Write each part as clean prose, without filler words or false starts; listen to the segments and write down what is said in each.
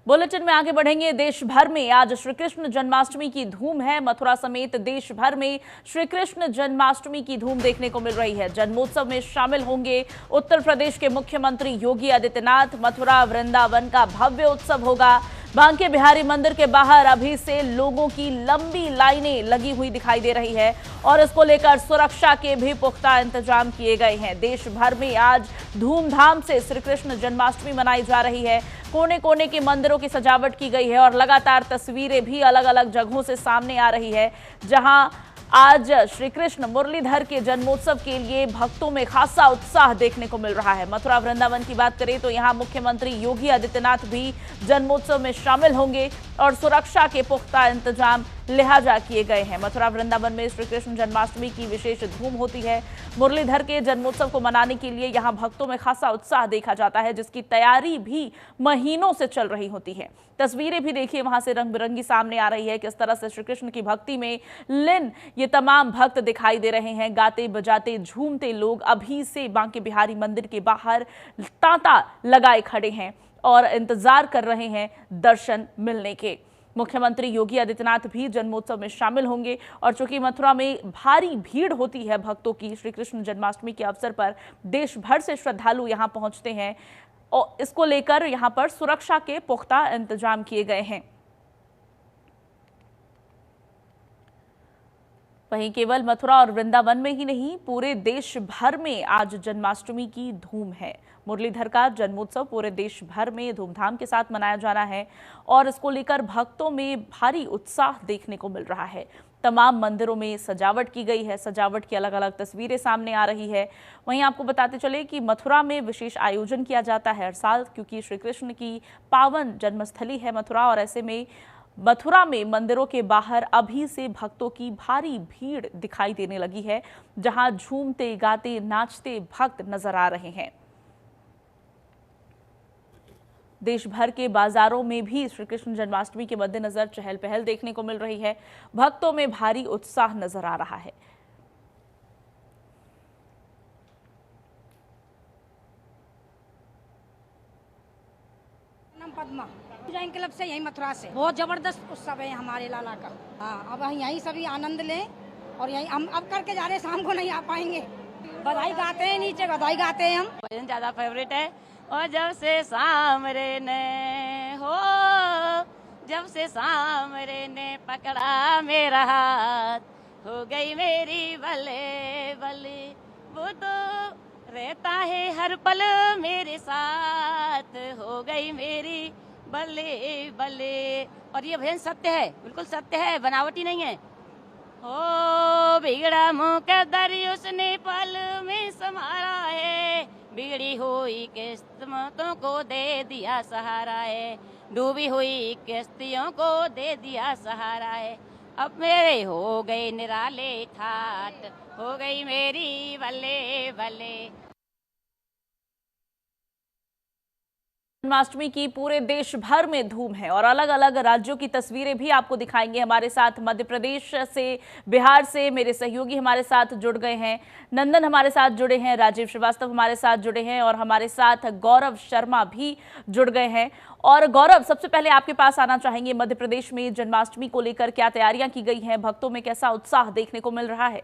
Bulletin में आगे बढ़ेंगे। देश भर में आज श्री कृष्ण जन्माष्टमी की धूम है। मथुरा समेत देश भर में श्री कृष्ण जन्माष्टमी की धूम देखने को मिल रही है। जन्मोत्सव में शामिल होंगे उत्तर प्रदेश के मुख्यमंत्री योगी आदित्यनाथ। मथुरा वृंदावन का भव्य उत्सव होगा। बांके बिहारी मंदिर के बाहर अभी से लोगों की लंबी लाइनें लगी हुई दिखाई दे रही है और इसको लेकर सुरक्षा के भी पुख्ता इंतजाम किए गए हैं। देश भर में आज धूमधाम से श्री कृष्ण जन्माष्टमी मनाई जा रही है। कोने कोने के मंदिरों की सजावट की गई है और लगातार तस्वीरें भी अलग अलग जगहों से सामने आ रही है, जहां आज श्री कृष्ण मुरलीधर के जन्मोत्सव के लिए भक्तों में खासा उत्साह देखने को मिल रहा है। मथुरा वृंदावन की बात करें तो यहां मुख्यमंत्री योगी आदित्यनाथ भी जन्मोत्सव में शामिल होंगे और सुरक्षा के पुख्ता इंतजाम लिहाजा किए गए हैं। मथुरा वृंदावन में श्री कृष्ण जन्माष्टमी की विशेष धूम होती है। मुरलीधर के जन्मोत्सव को मनाने के लिए यहां भक्तों में खासा उत्साह देखा जाता है, जिसकी तैयारी भी महीनों से चल रही होती है। तस्वीरें भी देखिए वहां से रंग बिरंगी सामने आ रही है, किस तरह से श्री कृष्ण की भक्ति में लीन ये तमाम भक्त दिखाई दे रहे हैं। गाते बजाते झूमते लोग अभी से बांके बिहारी मंदिर के बाहर तांता लगाए खड़े हैं और इंतजार कर रहे हैं दर्शन मिलने के। मुख्यमंत्री योगी आदित्यनाथ भी जन्मोत्सव में शामिल होंगे और चूंकि मथुरा में भारी भीड़ होती है भक्तों की, श्री कृष्ण जन्माष्टमी के अवसर पर देश भर से श्रद्धालु यहां पहुंचते हैं और इसको लेकर यहां पर सुरक्षा के पुख्ता इंतजाम किए गए हैं। वहीं केवल मथुरा और वृंदावन में ही नहीं, पूरे देश भर में आज जन्माष्टमी की धूम है। मुरलीधर का जन्मोत्सव पूरे देश भर में धूमधाम के साथ मनाया जाना है और इसको लेकर भक्तों में भारी उत्साह देखने को मिल रहा है। तमाम मंदिरों में सजावट की गई है, सजावट की अलग अलग तस्वीरें सामने आ रही है। वहीं आपको बताते चले कि मथुरा में विशेष आयोजन किया जाता है हर साल, क्योंकि श्री कृष्ण की पावन जन्मस्थली है मथुरा और ऐसे में मथुरा में मंदिरों के बाहर अभी से भक्तों की भारी भीड़ दिखाई देने लगी है, जहां झूमते गाते नाचते भक्त नजर आ रहे हैं। देश भर के बाजारों में भी श्री कृष्ण जन्माष्टमी के मद्देनजर चहल पहल देखने को मिल रही है। भक्तों में भारी उत्साह नजर आ रहा है। पद्मा जैन क्लब से, यही मथुरा से बहुत जबरदस्त उत्सव है हमारे लाला का। हाँ, अब यहीं सभी आनंद लें और यहीं हम अब करके जा रहे, शाम को नहीं आ पाएंगे। बधाई गाते हैं, नीचे बधाई गाते हैं हम। भजन ज्यादा फेवरेट है। और जब से सामरे ने हो, जब से सामरे ने पकड़ा मेरा हाथ, हो गई मेरी बले बले। वो तो रहता है हर पल मेरे साथ, हो गई मेरी बले बले। और ये भजन सत्य है, बिल्कुल सत्य है, बनावटी नहीं है। हो बिगड़ा मुकद्दर उसने पल में संभाला है, बिगड़ी हुई किस्मतों को दे दिया सहारा है, डूबी हुई किश्तियों को दे दिया सहारा है। अब मेरे हो गए निराले ठाट, हो गई मेरी बल्ले बल्ले। जन्माष्टमी की पूरे देश भर में धूम है और अलग अलग राज्यों की तस्वीरें भी आपको दिखाएंगे। हमारे साथ मध्य प्रदेश से, बिहार से मेरे सहयोगी हमारे साथ जुड़ गए हैं। नंदन हमारे साथ जुड़े हैं, राजीव श्रीवास्तव हमारे साथ जुड़े हैं और हमारे साथ गौरव शर्मा भी जुड़ गए हैं। और गौरव, सबसे पहले आपके पास आना चाहेंगे, मध्य प्रदेश में जन्माष्टमी को लेकर क्या तैयारियां की गई हैं, भक्तों में कैसा उत्साह देखने को मिल रहा है?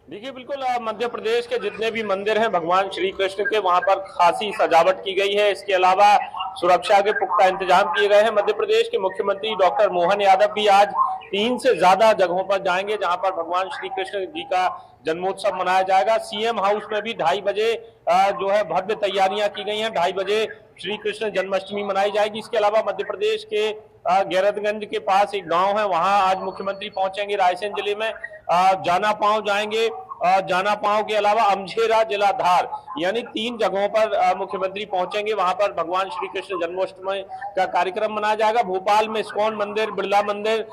देखिए, बिल्कुल मध्य प्रदेश के जितने भी मंदिर हैं भगवान श्री कृष्ण के, वहां पर खासी सजावट की गई है। इसके अलावा सुरक्षा के पुख्ता इंतजाम किए गए हैं। मध्य प्रदेश के मुख्यमंत्री डॉक्टर मोहन यादव भी आज 3 से ज्यादा जगहों पर जाएंगे जहां पर भगवान श्री कृष्ण जी का जन्मोत्सव मनाया जाएगा। सीएम हाउस में भी 2:30 बजे जो है भव्य तैयारियां की गई हैं। 2:30 बजे श्री कृष्ण जन्माष्टमी मनाई जाएगी। इसके अलावा मध्य प्रदेश के गैरतगंज के पास एक गांव है, वहां आज मुख्यमंत्री पहुंचेंगे। रायसेन जिले में जाना पांव जाएंगे। जाना पांव के अलावा अमझेरा जिला धार, यानी 3 जगहों पर मुख्यमंत्री पहुंचेंगे। वहां पर भगवान श्री कृष्ण जन्माष्टमी का कार्यक्रम मनाया जाएगा। भोपाल में इस्कॉन मंदिर, बिरला मंदिर,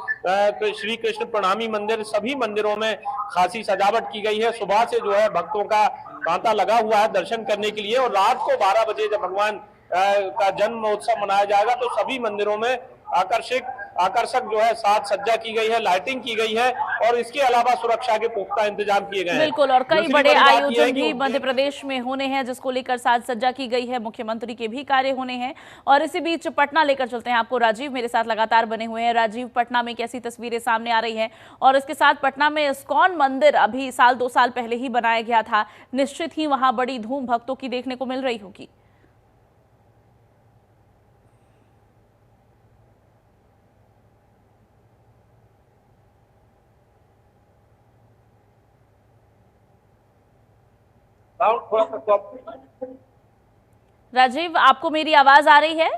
श्री कृष्ण प्रणामी मंदिर, सभी मंदिरों में खासी सजावट की गई है। सुबह से जो है भक्तों का तांता लगा हुआ है दर्शन करने के लिए और रात को 12 बजे जब भगवान का जन्म महोत्सव मनाया जाएगा तो सभी मंदिरों में आकर्षक आकर्षक जो है साज सज्जा की गई है, लाइटिंग की गई है और इसके अलावा सुरक्षा के पुख्ता इंतजाम किए गए हैं। बिल्कुल, और कई दूसरी बड़े बड़ी बात यह आयोजन है कि भी मध्य प्रदेश में होने हैं जिसको लेकर साज सज्जा की गई है, मुख्यमंत्री के भी कार्य होने हैं। और इसी बीच पटना लेकर चलते हैं आपको। राजीव मेरे साथ लगातार बने हुए हैं। राजीव, पटना में कैसी तस्वीरें सामने आ रही हैं? और इसके साथ पटना में इस्कॉन मंदिर अभी 2 साल पहले ही बनाया गया था, निश्चित ही वहां बड़ी धूम भक्तों की देखने को मिल रही होगी। राजीव, आपको मेरी आवाज आ रही है?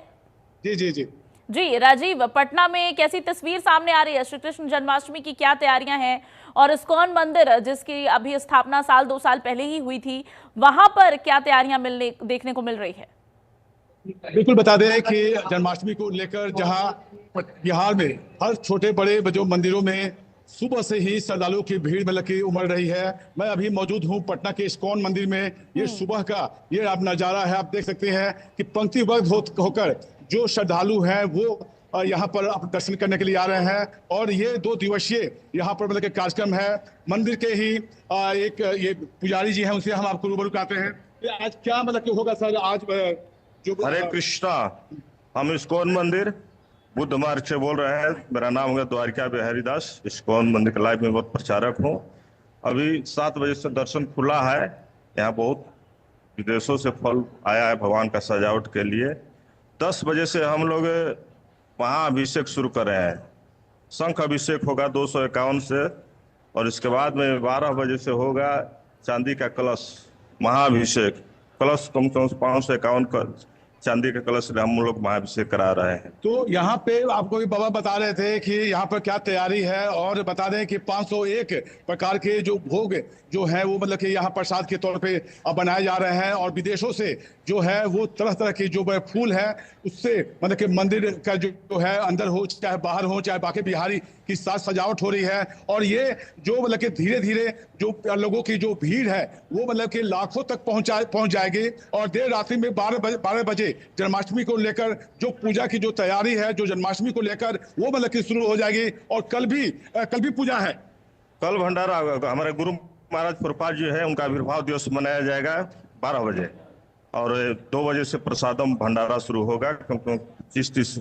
जी जी जी जी राजीव, पटना में कैसी तस्वीर सामने आ रही है? श्री कृष्ण जन्माष्टमी की क्या तैयारियां हैं? और इस्कॉन मंदिर जिसकी अभी स्थापना 2 साल पहले ही हुई थी, वहां पर क्या तैयारियां देखने को मिल रही है? बिल्कुल बता दें कि जन्माष्टमी को लेकर जहां बिहार में हर छोटे बड़े जो मंदिरों में सुबह से ही श्रद्धालुओं की भीड़ मतलब की उमड़ रही है। मैं अभी मौजूद हूं पटना के इस्कॉन मंदिर में। ये सुबह का ये आप नजारा है, आप देख सकते हैं कि पंक्तिबद्ध होकर जो श्रद्धालु हैं वो यहाँ पर दर्शन करने के लिए आ रहे हैं। और ये 2 दिवसीय यहाँ पर मतलब के कार्यक्रम है। मंदिर के ही एक ये पुजारी जी हैं, उनसे हम आपको रूबरू कराते हैं। आज क्या मतलब कि होगा सर? आज जो हरे कृष्णा, हम इस्कॉन मंदिर बुद्ध मार्ग से बोल रहे हैं। मेरा नाम होगा द्वारिका बिहारी दास। इस्कॉन मंदिर के लाइव में बहुत प्रचारक हूँ। अभी 7 बजे से दर्शन खुला है। यहाँ बहुत विदेशों से फल आया है भगवान का सजावट के लिए। 10 बजे से हम लोग महाअभिषेक शुरू कर रहे हैं। शंख अभिषेक होगा 251 से, और इसके बाद में 12 बजे से होगा चांदी का कलश महाअभिषेक। कलश कम से कम 551 चांदी के कलश से हम लोग महाअभिषेक करा रहे हैं। तो यहाँ पे आपको भी बाबा बता रहे थे कि यहाँ पर क्या तैयारी है। और बता दें कि 501 प्रकार के जो भोग जो है वो मतलब कि यहाँ प्रसाद के तौर पे बनाए जा रहे हैं। और विदेशों से जो है वो तरह तरह के जो फूल है उससे मतलब कि मंदिर का जो है अंदर हो चाहे बाहर हो चाहे बाकी बिहारी की साज सजावट हो रही है। और ये जो मतलब कि धीरे धीरे जो लोगों की जो भीड़ है वो मतलब कि लाखों तक पहुंच जाएगी। और देर रात्रि में 12 बजे जन्माष्टमी को लेकर जो पूजा की जो तैयारी है, जो जन्माष्टमी को लेकर वो मतलब कि शुरू हो जाएगी। और कल भी पूजा है। कल भंडारा हमारे गुरु महाराज प्रपात जी है, उनका आविर्भाव दिवस मनाया जाएगा 12 बजे। और 2 बजे से प्रसादम भंडारा शुरू होगा, क्योंकि 30-30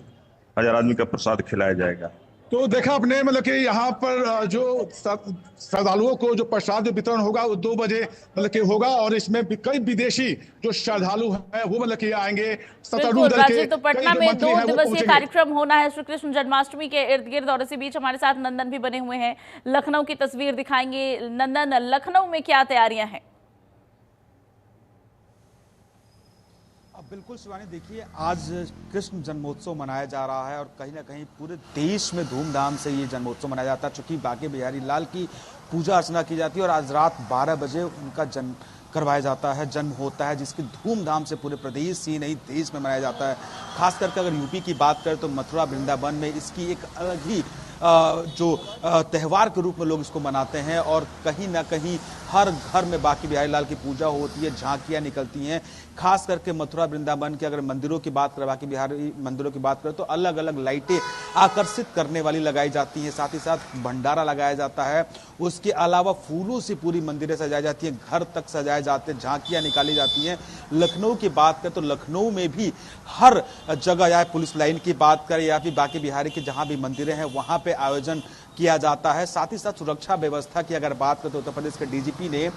हजार आदमी का प्रसाद खिलाया जाएगा। तो देखा आपने मतलब कि यहाँ पर जो श्रद्धालुओं को जो प्रसाद वितरण होगा वो 2 बजे मतलब कि होगा। और इसमें कई विदेशी जो श्रद्धालु हैं वो मतलब कि आएंगे। बिल्कुल राजीव, तो पटना में 2 दिवसीय कार्यक्रम होना है श्री कृष्ण जन्माष्टमी के इर्द गिर्द। और इसी बीच हमारे साथ नंदन भी बने हुए हैं, लखनऊ की तस्वीर दिखाएंगे। नंदन, लखनऊ में क्या तैयारियां हैं? बिल्कुल शिवानी, देखिए आज कृष्ण जन्मोत्सव मनाया जा रहा है और कहीं ना कहीं पूरे देश में धूमधाम से ये जन्मोत्सव मनाया जाता है। चूंकि बांके बिहारी लाल की पूजा अर्चना की जाती है और आज रात 12 बजे उनका जन्म करवाया जाता है, जन्म होता है, जिसकी धूमधाम से पूरे प्रदेश ही नहीं देश में मनाया जाता है। खास करके अगर यूपी की बात करें तो मथुरा वृंदावन में इसकी एक अलग ही जो त्यौहार के रूप में लोग इसको मनाते हैं। और कहीं ना कहीं हर घर में बांके बिहारी लाल की पूजा होती है, झांकियां निकलती हैं। खास करके मथुरा वृंदावन के अगर मंदिरों की बात करें, बांके बिहारी मंदिरों की बात करें तो अलग अलग लाइटें आकर्षित करने वाली लगाई जाती हैं, साथ ही साथ भंडारा लगाया जाता है। उसके अलावा फूलों से पूरी मंदिरें सजाई जाती हैं, घर तक सजाए जाते हैं, झांकियां निकाली जाती हैं। लखनऊ की बात करें तो लखनऊ में भी हर जगह, या पुलिस लाइन की बात करें या फिर बांके बिहारी के जहां भी मंदिरें हैं वहां पे आयोजन किया जाता है। साथ ही साथ सुरक्षा व्यवस्था की अगर बात करें तो उत्तर प्रदेश के डीजीपी ने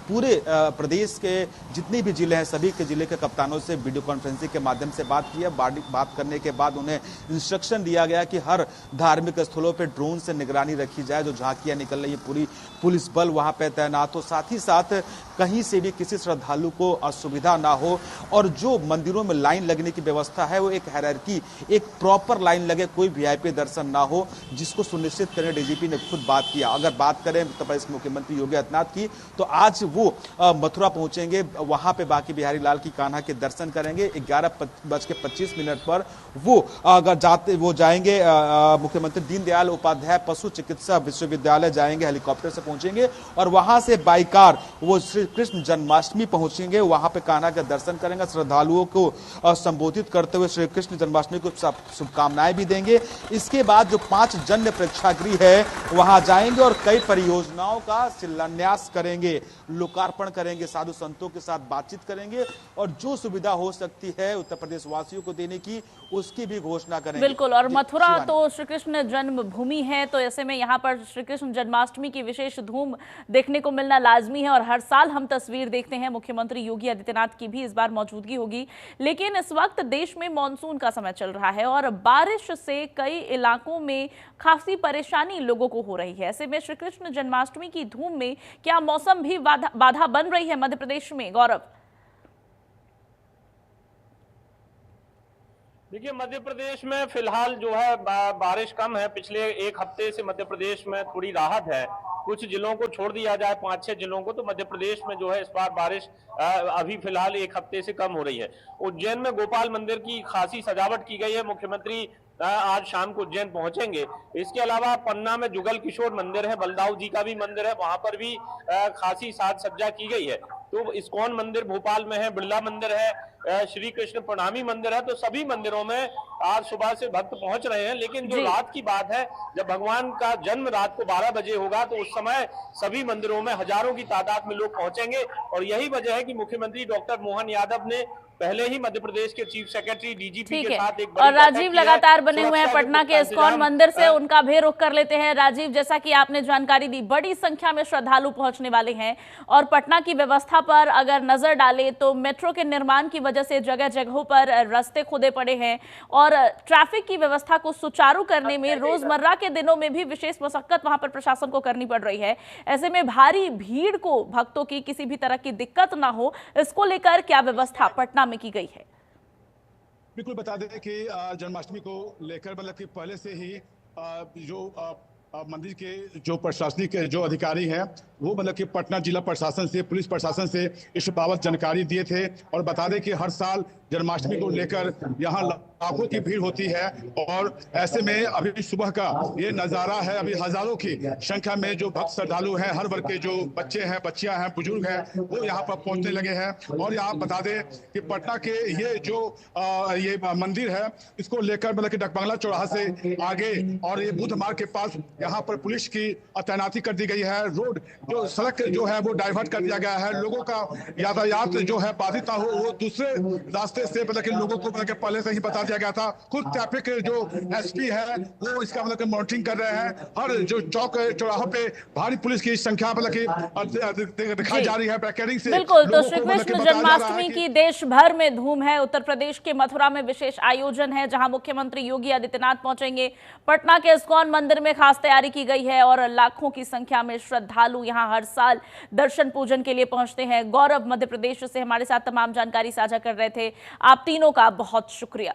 पूरे प्रदेश के जितने भी जिले हैं सभी के जिले के कप्तानों से वीडियो कॉन्फ्रेंसिंग के माध्यम से बात की है। बात करने के बाद उन्हें इंस्ट्रक्शन दिया गया कि हर धार्मिक स्थलों पर ड्रोन से निगरानी रखी जाए, जो झांकियां निकल रही है पूरी पुलिस बल वहां पर तैनात हो, साथ ही साथ कहीं से भी किसी श्रद्धालु को असुविधा ना हो। और जो मंदिरों में लाइन लगने की व्यवस्था है वो एक हायरार्की, एक प्रॉपर लाइन लगे, कोई वीआईपी दर्शन ना हो, जिसको सुनिश्चित करने डीजीपी ने खुद बात किया। अगर बात करें उत्तर प्रदेश के मुख्यमंत्री योगी आदित्यनाथ की तो आज वो मथुरा पहुंचेंगे, वहां पे बांके बिहारी लाल की कान्हा के दर्शन करेंगे। 11:25 पर वो अगर जाएंगे मुख्यमंत्री दीनदयाल उपाध्याय पशु चिकित्सा विश्वविद्यालय जाएंगे, हेलीकॉप्टर से पहुंचेंगे और वहां से बाई कार वो श्री श्री कृष्ण जन्माष्टमी पहुंचेंगे, वहां पे कान्हा के दर्शन करेंगे, श्रद्धालुओं को संबोधित करते हुए श्री कृष्ण जन्माष्टमी को शुभकामनाएं भी देंगे। इसके बाद जो 5 जन्य प्रेक्षागृह है वहां जाएंगे और कई परियोजनाओं का शिलान्यास करेंगे, लोकार्पण करेंगे, साधु संतों के साथ बातचीत करेंगे और जो सुविधा हो सकती है उत्तर प्रदेश वासियों को देने की उसकी भी घोषणा करेंगे। बिल्कुल, और मथुरा तो श्री कृष्ण जन्मभूमि है, तो ऐसे में यहाँ पर श्री कृष्ण जन्माष्टमी की विशेष धूम देखने को मिलना लाजमी है। और हर साल हम तस्वीर देखते हैं, मुख्यमंत्री योगी आदित्यनाथ की भी इस बार मौजूदगी होगी। लेकिन इस वक्त देश में मानसून का समय चल रहा है और बारिश से कई इलाकों में खासी परेशानी लोगों को हो रही है। ऐसे में श्री कृष्ण जन्माष्टमी की धूम में क्या मौसम भी बाधा बन रही है मध्य प्रदेश में? गौरव, देखिए, मध्य प्रदेश में फिलहाल जो है बारिश कम है। पिछले 1 हफ्ते से मध्य प्रदेश में थोड़ी राहत है। कुछ जिलों को छोड़ दिया जाए, 5-6 जिलों को, तो मध्य प्रदेश में जो है इस बार बारिश अभी फिलहाल 1 हफ्ते से कम हो रही है। उज्जैन में गोपाल मंदिर की खासी सजावट की गई है। मुख्यमंत्री आज शाम को उज्जैन पहुंचेंगे। इसके अलावा पन्ना में जुगल किशोर मंदिर है, बलदाऊ जी का भी मंदिर है, वहां पर भी खासी साज सज्जा की गई है। तो इस्कॉन मंदिर भोपाल में है, बिरला मंदिर है, श्री कृष्ण प्रणामी मंदिर है। तो सभी मंदिरों में आज सुबह से भक्त पहुंच रहे हैं। लेकिन जो रात की बात है, जब भगवान का जन्म रात को 12 बजे होगा तो उस समय सभी मंदिरों में हजारों की तादाद में लोग पहुंचेंगे। और यही वजह है कि मुख्यमंत्री डॉक्टर मोहन यादव ने पहले ही मध्य प्रदेश के चीफ सेक्रेटरी डीजीपी के साथ एक और राजीव लगातार बने हुए हैं पटना के इस्कॉन मंदिर से, उनका भी रुख कर लेते हैं। राजीव, जैसा कि आपने जानकारी दी, बड़ी संख्या में श्रद्धालु पहुंचने वाले हैं और पटना की व्यवस्था पर अगर नजर डाले तो मेट्रो के निर्माण की वजह से जगह जगहों पर रास्ते खुदे पड़े हैं और ट्रैफिक की व्यवस्था को सुचारू करने में रोजमर्रा के दिनों में भी विशेष मशक्कत वहां पर प्रशासन को करनी पड़ रही है। ऐसे में भारी भीड़ को, भक्तों की किसी भी तरह की दिक्कत ना हो, इसको लेकर क्या व्यवस्था पटना में की गई है? बिल्कुल बता दें कि जन्माष्टमी को लेकर मतलब कि पहले से ही जो मंदिर के जो प्रशासनिक जो अधिकारी हैं वो मतलब कि पटना जिला प्रशासन से, पुलिस प्रशासन से इस बाबत जानकारी दिए थे। और बता दें कि हर साल जन्माष्टमी को लेकर यहाँ लाखों की भीड़ होती है और ऐसे में अभी सुबह का ये नज़ारा है। अभी हजारों की संख्या में जो भक्त श्रद्धालु हैं, हर वर्ग के जो बच्चे हैं, बच्चियां हैं, बुजुर्ग हैं, वो यहाँ पर पहुंचने लगे हैं। और यहाँ बता दें कि पटना के ये जो ये मंदिर है, इसको लेकर मतलब कि डकबंगला चौराहा से आगे और ये बुद्ध मार्ग के पास यहाँ पर पुलिस की तैनाती कर दी गई है। रोड जो सड़क जो है वो डाइवर्ट कर दिया गया है। लोगों का यातायात जो है बाधित ना हो, वो दूसरे रास्ते से मतलब कि लोगों को मतलब कि पहले से ही बता दिया गया था। खुद ट्रैफिक जो एसपी है वो इसका मतलब कि मॉनिटरिंग कर रहे हैं। हर जो चौक चौराहों पे भारी पुलिस की संख्या मतलब कि दिखाई जा रही है बैरिकेडिंग से। बिल्कुल, तो श्री कृष्ण जन्माष्टमी की देश भर में धूम है। उत्तर प्रदेश के मथुरा में विशेष आयोजन है जहां मुख्यमंत्री योगी आदित्यनाथ पहुंचेंगे। पटना के इस्कॉन मंदिर में खास तैयारी की गई है और लाखों की संख्या में श्रद्धालु यहां हर साल दर्शन पूजन के लिए पहुंचते हैं। गौरव मध्य प्रदेश से हमारे साथ तमाम जानकारी साझा कर रहे थे। आप तीनों का बहुत शुक्रिया।